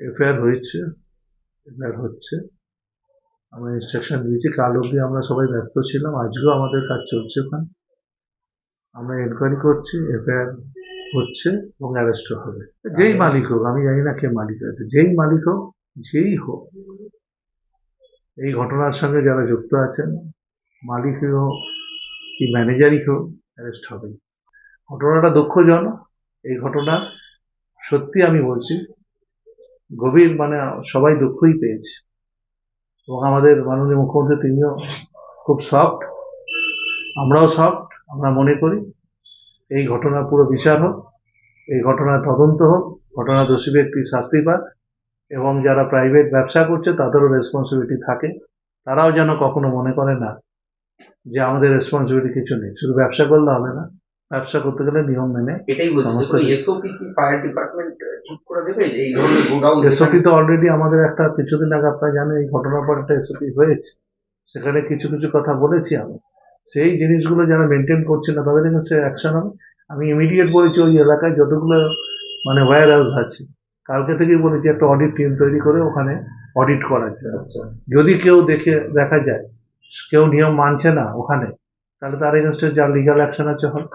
FIR হয়েছে, FIR হচ্ছে। আমরা ইনস্ট্রাকশন দিয়েছি, কাল অবধি আমরা সবাই ব্যস্ত ছিলাম, আজকেও আমাদের কাজ চলছে ওখানে। আমরা এনকোয়ারি করছি, এফআইআর হচ্ছে এবং অ্যারেস্ট হবে। যেই মালিক হোক, আমি জানি না কে মালিক আছে, যেই মালিক হোক, যেই হোক, এই ঘটনার সঙ্গে যারা যুক্ত আছেন, মালিকই হোক কি ম্যানেজারই হোক, অ্যারেস্ট হবেই। ঘটনাটা দুঃখজনক। এই ঘটনা সত্যি আমি বলছি গভীর, মানে সবাই দুঃখই পেয়েছে এবং আমাদের মাননীয় মুখ্যমন্ত্রী তিনিও খুব সফট, আমরাও সফট। আমরা মনে করি এই ঘটনা পুরো বিচার হোক, এই ঘটনার তদন্ত হোক, ঘটনা দোষী ব্যক্তি শাস্তি পাক এবং যারা প্রাইভেট ব্যবসা করছে তাদেরও রেসপন্সিবিলিটি থাকে। তারাও যেন কখনো মনে করে না যে আমাদের রেসপন্সিবিলিটি কিছু নেই। শুধু ব্যবসা করলে হবে না, ব্যবসা করতে গেলে নিয়ম মেনে এটাই বলছি, সমস্ত এসওপি কি ফায়ার ডিপার্টমেন্ট ঠিক করে দেবে যে এই ধরনের গোডাউন? এসওপি তো অলরেডি আমাদের একটা কিছুদিন আগে, আপনারা জানেন, এই ঘটনার পর একটা এসওপি হয়েছে, সেখানে কিছু কিছু কথা বলেছি আমি। সেই জিনিসগুলো যারা মেনটেন করছে না তাদের এগেন্সে অ্যাকশন হবে। আমি ইমিডিয়েট বলেছি ওই এলাকায় যতগুলো মানে ওয়্যার হাউস আছে, কালকে থেকেই বলেছি একটা অডিট টিম তৈরি করে ওখানে অডিট করার জন্য। যদি কেউ দেখা যায় কেউ নিয়ম মানছে না ওখানে, তাহলে তার এগেনস্টে যা লিগাল অ্যাকশন আছে হবে।